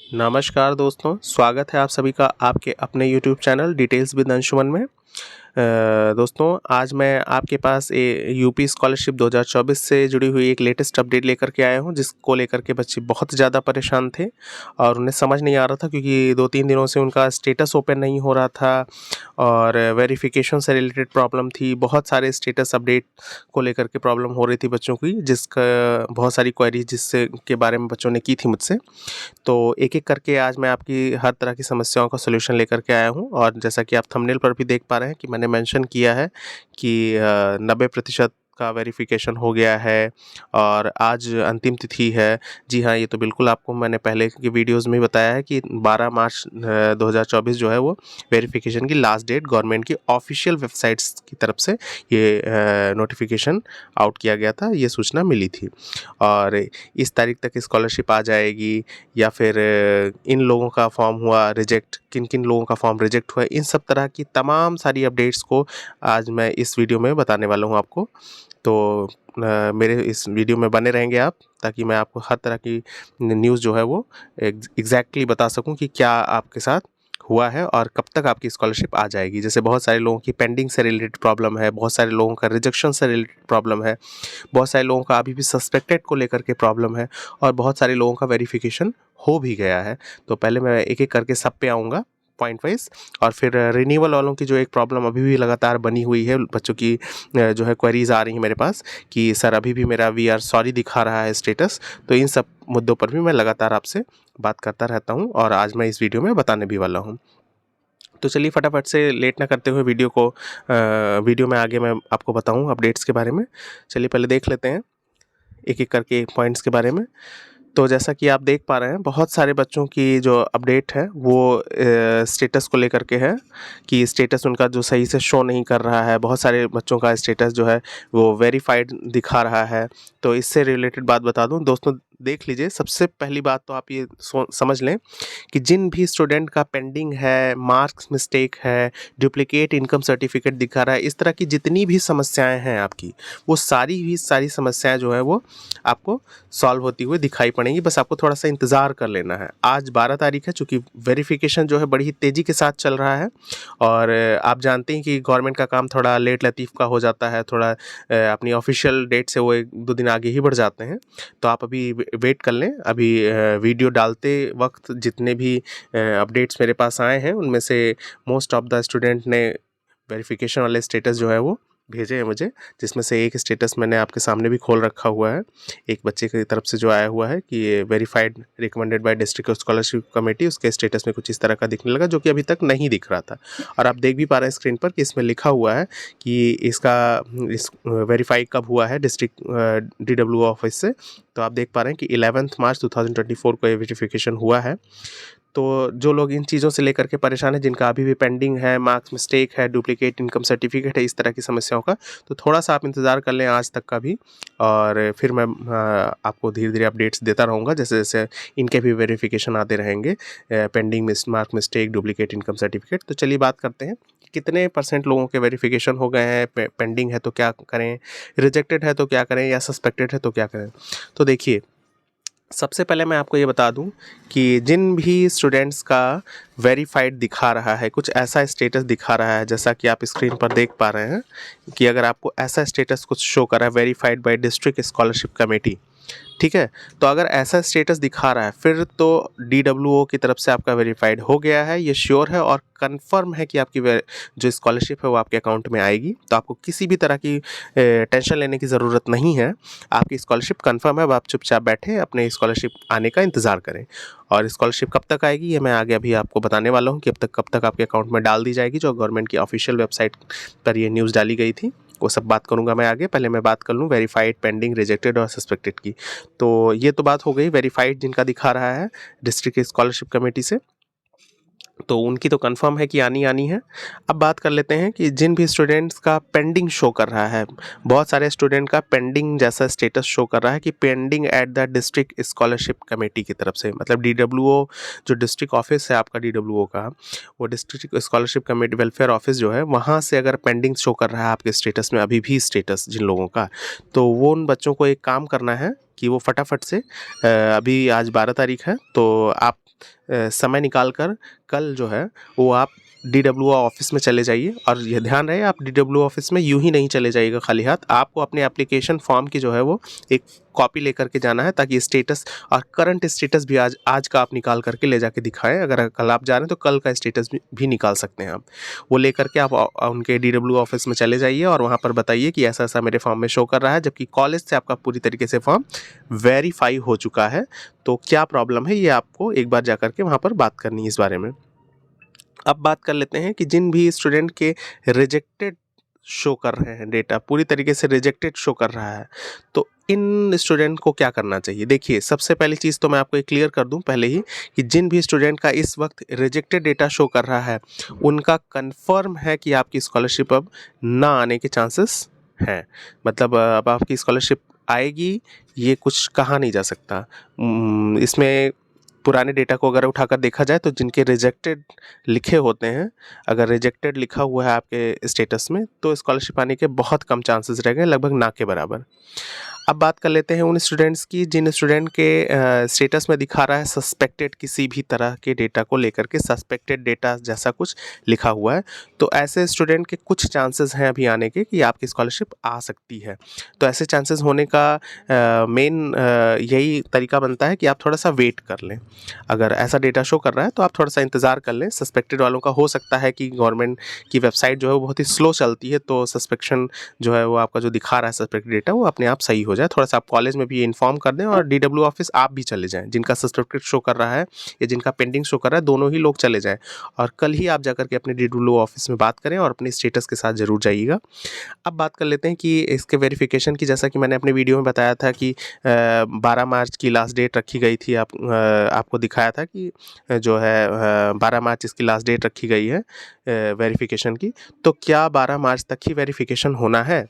नमस्कार दोस्तों, स्वागत है आप सभी का आपके अपने YouTube channel details with Anshuman में। दोस्तों, आज मैं आपके पास यूपी स्कॉलरशिप 2024 से जुड़ी हुई एक लेटेस्ट अपडेट लेकर के आया हूं, जिसको लेकर के बच्चे बहुत ज़्यादा परेशान थे और उन्हें समझ नहीं आ रहा था, क्योंकि 2-3 दिनों से उनका स्टेटस ओपन नहीं हो रहा था और वेरिफिकेशन से रिलेटेड प्रॉब्लम थी। बहुत सारे स्टेटस अपडेट को लेकर के प्रॉब्लम हो रही थी बच्चों की, जिसका बहुत सारी क्वेरीज जिससे के बारे में बच्चों ने की थी मुझसे। तो एक-एक करके आज मैं आपकी हर तरह की समस्याओं का सॉल्यूशन लेकर के आया हूँ और जैसा कि आप थंबनेल पर भी देख पा रहे हैं कि मैंने मेंशन किया है कि 90% का वेरिफ़िकेशन हो गया है और आज अंतिम तिथि है। जी हाँ, ये तो बिल्कुल आपको मैंने पहले की वीडियोज़ में बताया है कि 12 मार्च 2024 जो है वो वेरिफ़िकेशन की लास्ट डेट गवर्नमेंट की ऑफ़िशियल वेबसाइट्स की तरफ से ये नोटिफ़िकेशन आउट किया गया था, ये सूचना मिली थी। और इस तारीख तक स्कॉलरशिप आ जाएगी या फिर इन लोगों का फॉर्म हुआ रिजेक्ट, किन-किन लोगों का फॉर्म रिजेक्ट हुआ, इन सब तरह की तमाम सारी अपडेट्स को आज मैं इस वीडियो में बताने वाला हूँ आपको। तो मेरे इस वीडियो में बने रहेंगे आप, ताकि मैं आपको हर तरह की न्यूज़ जो है वो एग्ज़ैक्टली बता सकूँ कि क्या आपके साथ हुआ है और कब तक आपकी स्कॉलरशिप आ जाएगी। जैसे बहुत सारे लोगों की पेंडिंग से रिलेटेड प्रॉब्लम है, बहुत सारे लोगों का रिजेक्शन से रिलेटेड प्रॉब्लम है, बहुत सारे लोगों का अभी भी सस्पेक्टेड को लेकर के प्रॉब्लम है और बहुत सारे लोगों का वेरिफिकेशन हो भी गया है। तो पहले मैं एक-एक करके सब पे आऊँगा पॉइंट वाइज़ और फिर रिन्यूअल वालों की जो एक प्रॉब्लम अभी भी लगातार बनी हुई है, बच्चों की जो है क्वेरीज़ आ रही हैं मेरे पास कि सर अभी भी मेरा वी आर सॉरी दिखा रहा है स्टेटस। तो इन सब मुद्दों पर भी मैं लगातार आपसे बात करता रहता हूँ और आज मैं इस वीडियो में बताने भी वाला हूँ। तो चलिए फटाफट से लेट ना करते हुए वीडियो में आगे मैं आपको बताऊँ अपडेट्स के बारे में। चलिए पहले देख लेते हैं एक-एक करके पॉइंट्स के बारे में। तो जैसा कि आप देख पा रहे हैं, बहुत सारे बच्चों की जो अपडेट है वो स्टेटस को लेकर के है कि स्टेटस उनका जो सही से शो नहीं कर रहा है। बहुत सारे बच्चों का स्टेटस जो है वो वेरिफाइड दिखा रहा है। तो इससे रिलेटेड बात बता दूं दोस्तों, देख लीजिए। सबसे पहली बात तो आप ये समझ लें कि जिन भी स्टूडेंट का पेंडिंग है, मार्क्स मिस्टेक है, डुप्लीकेट इनकम सर्टिफिकेट दिखा रहा है, इस तरह की जितनी भी समस्याएं हैं आपकी, वो सारी समस्याएं जो है वो आपको सॉल्व होती हुई दिखाई पड़ेंगी। बस आपको थोड़ा-सा इंतज़ार कर लेना है। आज 12 तारीख है, चूँकि वेरिफ़िकेशन जो है बड़ी ही तेज़ी के साथ चल रहा है और आप जानते हैं कि गवर्नमेंट का काम थोड़ा लेट लतीफ़ का हो जाता है, थोड़ा अपनी ऑफ़िशियल डेट से वो 1-2 दिन आगे ही बढ़ जाते हैं। तो आप अभी वेट कर लें। अभी वीडियो डालते वक़्त जितने भी अपडेट्स मेरे पास आए हैं, उनमें से मोस्ट ऑफ द स्टूडेंट ने वेरिफ़िकेशन वाले स्टेटस जो है वो भेजे हैं मुझे, जिसमें से एक स्टेटस मैंने आपके सामने भी खोल रखा हुआ है। एक बच्चे की तरफ से जो आया हुआ है कि ये verified recommended by district scholarship committee, उसके स्टेटस में कुछ इस तरह का दिखने लगा, जो कि अभी तक नहीं दिख रहा था। और आप देख भी पा रहे हैं स्क्रीन पर कि इसमें लिखा हुआ है कि इस वेरीफाई कब हुआ है डिस्ट्रिक्ट डीडब्ल्यूओ ऑफिस से। तो आप देख पा रहे हैं कि 11 मार्च 2024 को ये वेरिफिकेशन हुआ है। तो जो लोग इन चीज़ों से लेकर के परेशान हैं, जिनका अभी भी पेंडिंग है, मार्क्स मिस्टेक है, डुप्लीकेट इनकम सर्टिफिकेट है, इस तरह की समस्याओं का, तो थोड़ा-सा आप इंतज़ार कर लें आज तक का भी और फिर मैं आपको धीरे-धीरे अपडेट्स देता रहूँगा, जैसे-जैसे इनके भी वेरिफ़िकेशन आते रहेंगे। Pending mark mistake, duplicate income certificate. तो चलिए बात करते हैं कि कितने परसेंट लोगों के वेरिफ़िकेशन हो गए हैं, पेंडिंग है तो क्या करें, रिजेक्टेड है तो क्या करें या सस्पेक्टेड है तो क्या करें। तो देखिए, सबसे पहले मैं आपको ये बता दूं कि जिन भी स्टूडेंट्स का वेरीफाइड दिखा रहा है, कुछ ऐसा स्टेटस दिखा रहा है जैसा कि आप स्क्रीन पर देख पा रहे हैं कि अगर आपको ऐसा स्टेटस कुछ शो कर रहा है, verified bye district scholarship committee, ठीक है? तो अगर ऐसा स्टेटस दिखा रहा है, फिर तो डीडब्ल्यूओ की तरफ से आपका वेरीफाइड हो गया है, ये श्योर है और कन्फर्म है कि आपकी जो स्कॉलरशिप है वो आपके अकाउंट में आएगी। तो आपको किसी भी तरह की टेंशन लेने की ज़रूरत नहीं है। आपकी स्कॉलरशिप कन्फर्म है, अब आप चुपचाप बैठें, अपने स्कॉलरशिप आने का इंतज़ार करें। और स्कॉलरशिप कब तक आएगी, ये मैं आगे अभी आपको बताने वाला हूँ कि कब तक आपके अकाउंट में डाल दी जाएगी, जो गवर्नमेंट की ऑफिशियल वेबसाइट पर ये न्यूज़ डाली गई थी। वो सब बात करूँगा मैं आगे। पहले मैं बात कर लूँ वेरीफाइड, पेंडिंग, रिजेक्टेड और सस्पेक्टेड की। तो ये तो बात हो गई वेरीफाइड जिनका दिखा रहा है डिस्ट्रिक्ट स्कॉलरशिप कमेटी से, तो उनकी तो कंफर्म है कि आनी है। अब बात कर लेते हैं कि जिन भी स्टूडेंट्स का पेंडिंग शो कर रहा है, बहुत सारे स्टूडेंट का पेंडिंग जैसा स्टेटस शो कर रहा है कि pending at the district scholarship committee की तरफ से, मतलब डीडब्ल्यूओ जो डिस्ट्रिक्ट ऑफिस है आपका डीडब्ल्यूओ का, वो district scholarship committee welfare office जो है, वहाँ से अगर पेंडिंग शो कर रहा है आपके स्टेटस में अभी भी स्टेटस जिन लोगों का, तो वो उन बच्चों को एक काम करना है कि वो फटाफट से अभी आज 12 तारीख है, तो आप समय निकाल कर कल जो है वो आप DWO ऑफिस में चले जाइए। और यह ध्यान रहे, आप DWO ऑफिस में यूं ही नहीं चले जाइएगा खाली हाथ, आपको अपने एप्लीकेशन फॉर्म की जो है वो एक कॉपी लेकर के जाना है, ताकि स्टेटस और करंट स्टेटस भी आज का आप निकाल करके ले जाके दिखाएं। अगर कल आप जा रहे हैं तो कल का स्टेटस भी निकाल सकते हैं आप। वो लेकर के आप उनके DWO ऑफिस में चले जाइए और वहाँ पर बताइए कि ऐसा ऐसा मेरे फॉर्म में शो कर रहा है, जबकि कॉलेज से आपका पूरी तरीके से फॉर्म वेरीफाई हो चुका है। तो क्या प्रॉब्लम है, ये आपको एक बार जा करके वहाँ पर बात करनी है इस बारे में। अब बात कर लेते हैं कि जिन भी स्टूडेंट के रिजेक्टेड शो कर रहे हैं, डेटा पूरी तरीके से रिजेक्टेड शो कर रहा है, तो इन स्टूडेंट को क्या करना चाहिए। देखिए, सबसे पहली चीज़ तो मैं आपको एक क्लियर कर दूं पहले ही, कि जिन भी स्टूडेंट का इस वक्त रिजेक्टेड डेटा शो कर रहा है, उनका कंफर्म है कि आपकी स्कॉलरशिप अब ना आने के चांसेस हैं। मतलब अब आपकी स्कॉलरशिप आएगी, ये कुछ कहा नहीं जा सकता। इसमें पुराने डेटा को अगर उठाकर देखा जाए तो जिनके रिजेक्टेड लिखे होते हैं, अगर रिजेक्टेड लिखा हुआ है आपके स्टेटस में, तो स्कॉलरशिप आने के बहुत कम चांसेस रह गए, लगभग ना के बराबर। अब बात कर लेते हैं उन स्टूडेंट्स की जिन स्टूडेंट के स्टेटस में दिखा रहा है सस्पेक्टेड, किसी भी तरह के डेटा को लेकर के सस्पेक्टेड डेटा जैसा कुछ लिखा हुआ है, तो ऐसे स्टूडेंट के कुछ चांसेस हैं अभी आने के कि आपकी स्कॉलरशिप आ सकती है। तो ऐसे चांसेस होने का मेन यही तरीका बनता है कि आप थोड़ा सा वेट कर लें। अगर ऐसा डेटा शो कर रहा है तो आप थोड़ा सा इंतज़ार कर लें। सस्पेक्टेड वालों का हो सकता है कि गवर्नमेंट की वेबसाइट जो है वो बहुत ही स्लो चलती है, तो सस्पेक्शन जो है वो आपका जो दिखा रहा है सस्पेक्टेड डेटा, वो अपने आप सही हो जाए। थोड़ा सा आप कॉलेज में भी इन्फॉर्म कर दें और DWO ऑफिस आप भी चले जाएँ, जिनका सस्पेक्टेड शो कर रहा है या जिनका पेंडिंग शो कर रहा है, दोनों ही लोग चले जाएँ और कल ही आप जाकर के अपने DWO ऑफिस में बात करें और अपने स्टेटस के साथ ज़रूर जाइएगा। अब बात कर लेते हैं कि इसके वेरिफिकेशन की, जैसा कि मैंने अपने वीडियो में बताया था कि 12 मार्च की लास्ट डेट रखी गई थी। आपको दिखाया था कि जो है 12 मार्च इसकी लास्ट डेट रखी गई है वेरिफिकेशन की। तो क्या 12 मार्च तक ही वेरिफिकेशन होना है?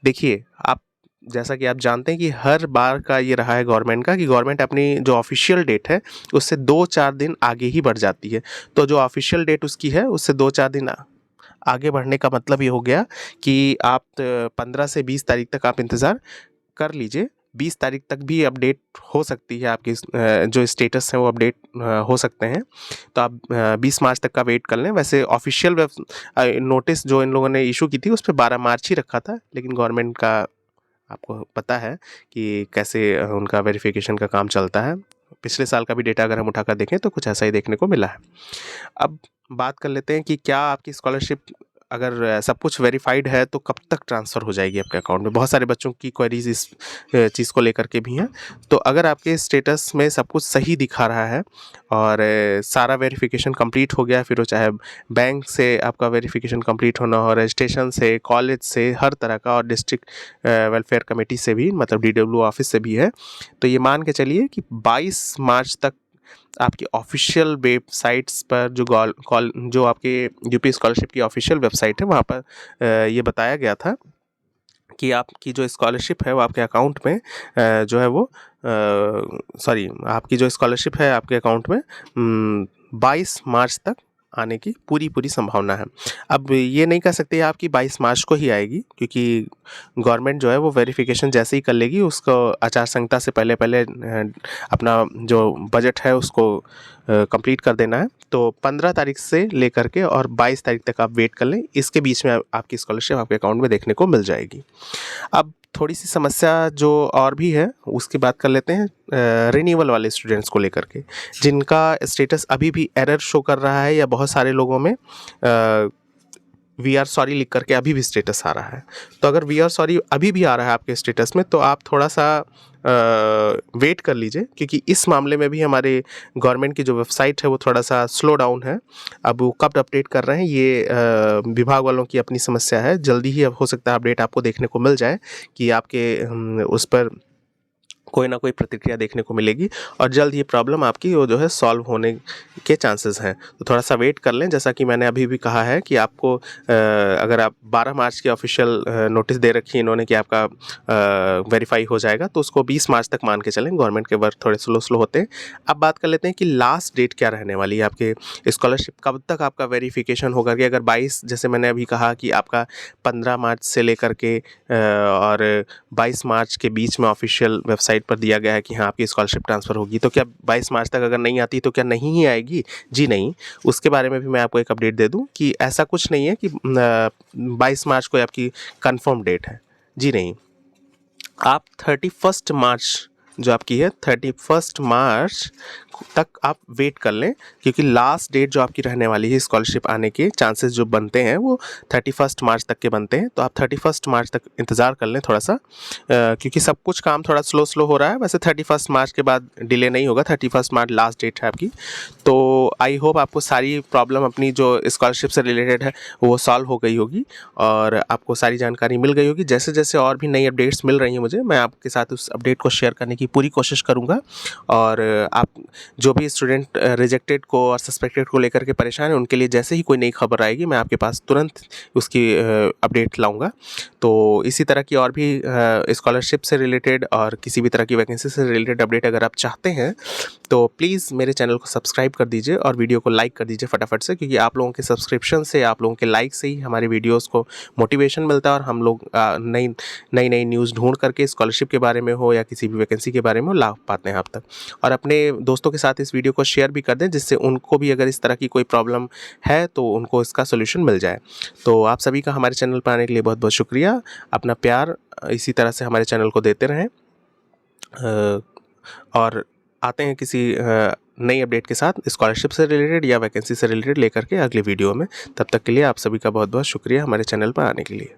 देखिए, आप जैसा कि आप जानते हैं कि हर बार का ये रहा है गवर्नमेंट का, कि गवर्नमेंट अपनी जो ऑफिशियल डेट है उससे 2-4 दिन आगे ही बढ़ जाती है। तो जो ऑफिशियल डेट उसकी है उससे 2-4 दिन आगे बढ़ने का मतलब ये हो गया कि आप 15 से 20 तारीख तक आप इंतज़ार कर लीजिए। 20 तारीख तक भी अपडेट हो सकती है आपकी जो स्टेटस है वो अपडेट हो सकते हैं। तो आप 20 मार्च तक का वेट कर लें। वैसे ऑफिशियल नोटिस जो इन लोगों ने इशू की थी उस पे 12 मार्च ही रखा था, लेकिन गवर्नमेंट का आपको पता है कि कैसे उनका वेरिफिकेशन का काम चलता है। पिछले साल का भी डेटा अगर हम उठाकर देखें तो कुछ ऐसा ही देखने को मिला है। अब बात कर लेते हैं कि क्या आपकी स्कॉलरशिप अगर सब कुछ वेरीफाइड है तो कब तक ट्रांसफ़र हो जाएगी आपके अकाउंट में। बहुत सारे बच्चों की क्वेरीज इस चीज़ को लेकर के भी हैं। तो अगर आपके स्टेटस में सब कुछ सही दिखा रहा है और सारा वेरिफिकेशन कंप्लीट हो गया, फिर वो चाहे बैंक से आपका वेरिफिकेशन कंप्लीट होना हो, रजिस्ट्रेशन से, कॉलेज से, हर तरह का, और डिस्ट्रिक्ट वेलफेयर कमेटी से भी, मतलब DWO ऑफिस से भी है, तो ये मान के चलिए कि 22 मार्च तक आपकी ऑफिशियल वेबसाइट्स पर जो आपके यूपी स्कॉलरशिप की ऑफिशियल वेबसाइट है वहाँ पर ये बताया गया था कि आपकी जो स्कॉलरशिप है वो आपके अकाउंट में जो है वो आपकी जो स्कॉलरशिप है आपके अकाउंट में 22 मार्च तक आने की पूरी संभावना है। अब ये नहीं कह सकते आप कि 22 मार्च को ही आएगी, क्योंकि गवर्नमेंट जो है वो वेरिफिकेशन जैसे ही कर लेगी, उसको आचार संहिता से पहले अपना जो बजट है उसको कंप्लीट कर देना है। तो 15 तारीख से लेकर के और 22 तारीख तक आप वेट कर लें, इसके बीच में आपकी स्कॉलरशिप आपके अकाउंट में देखने को मिल जाएगी। अब थोड़ी सी समस्या जो और भी है उसकी बात कर लेते हैं रिन्यूअल वाले स्टूडेंट्स को लेकर के, जिनका स्टेटस अभी भी एरर शो कर रहा है, या बहुत सारे लोगों में वी आर सॉरी लिख करके अभी भी स्टेटस आ रहा है। तो अगर वी आर सॉरी अभी भी आ रहा है आपके स्टेटस में, तो आप थोड़ा सा वेट कर लीजिए, क्योंकि इस मामले में भी हमारे गवर्नमेंट की जो वेबसाइट है वो थोड़ा सा स्लो डाउन है। अब वो कब अपडेट कर रहे हैं ये विभाग वालों की अपनी समस्या है। जल्दी ही अब हो सकता है अपडेट आपको देखने को मिल जाए कि आपके उस पर कोई ना कोई प्रतिक्रिया देखने को मिलेगी और जल्द ये प्रॉब्लम आपकी वो जो है सॉल्व होने के चांसेस हैं। तो थोड़ा सा वेट कर लें। जैसा कि मैंने अभी भी कहा है कि आपको अगर आप 12 मार्च की ऑफिशियल नोटिस दे रखी है इन्होंने कि आपका वेरीफाई हो जाएगा, तो उसको 20 मार्च तक मान के चलें। गवर्नमेंट के वर्क थोड़े स्लो होते हैं। अब बात कर लेते हैं कि लास्ट डेट क्या रहने वाली है आपके स्कॉलरशिप, कब तक आपका वेरिफिकेशन होगा। कि अगर 22, जैसे मैंने अभी कहा कि आपका 15 मार्च से लेकर के और 22 मार्च के बीच में ऑफिशियल वेबसाइट वेबसाइट पर दिया गया है कि हाँ आपकी स्कॉलरशिप ट्रांसफ़र होगी, तो क्या 22 मार्च तक अगर नहीं आती तो क्या नहीं ही आएगी? जी नहीं, उसके बारे में भी मैं आपको एक अपडेट दे दूँ कि ऐसा कुछ नहीं है कि 22 मार्च को आपकी कन्फर्म डेट है। जी नहीं, आप 31 मार्च जो आपकी है 31 मार्च तक आप वेट कर लें, क्योंकि लास्ट डेट जो आपकी रहने वाली है स्कॉलरशिप आने के चांसेस जो बनते हैं वो 31 मार्च तक के बनते हैं। तो आप 31 मार्च तक इंतज़ार कर लें थोड़ा सा, क्योंकि सब कुछ काम थोड़ा स्लो हो रहा है। वैसे 31 मार्च के बाद डिले नहीं होगा, 31 मार्च लास्ट डेट है आपकी। तो आई होप आपको सारी प्रॉब्लम अपनी जो स्कॉलरशिप से रिलेटेड है वो सॉल्व हो गई होगी और आपको सारी जानकारी मिल गई होगी। जैसे जैसे और भी नई अपडेट्स मिल रही हैं मुझे, मैं आपके साथ उस अपडेट को शेयर करने की पूरी कोशिश करूँगा। और आप जो भी स्टूडेंट रिजेक्टेड को और सस्पेक्टेड को लेकर के परेशान हैं, उनके लिए जैसे ही कोई नई खबर आएगी मैं आपके पास तुरंत उसकी अपडेट लाऊंगा। तो इसी तरह की और भी स्कॉलरशिप से रिलेटेड और किसी भी तरह की वैकेंसी से रिलेटेड अपडेट अगर आप चाहते हैं तो प्लीज़ मेरे चैनल को सब्सक्राइब कर दीजिए और वीडियो को लाइक कर दीजिए फटाफट से, क्योंकि आप लोगों के सब्सक्रिप्शन से, आप लोगों के लाइक से ही हमारे वीडियोस को मोटिवेशन मिलता है और हम लोग नई न्यूज़ ढूंढ करके स्कॉलरशिप के बारे में हो या किसी भी वैकेंसी के बारे में ला पाते हैं आप तक। और अपने दोस्तों के साथ इस वीडियो को शेयर भी कर दें, जिससे उनको भी अगर इस तरह की कोई प्रॉब्लम है तो उनको इसका सोल्यूशन मिल जाए। तो आप सभी का हमारे चैनल पर आने के लिए बहुत बहुत शुक्रिया। अपना प्यार इसी तरह से हमारे चैनल को देते रहें और आते हैं किसी नई अपडेट के साथ स्कॉलरशिप से रिलेटेड या वैकेंसी से रिलेटेड लेकर के अगले वीडियो में। तब तक के लिए आप सभी का बहुत बहुत शुक्रिया हमारे चैनल पर आने के लिए।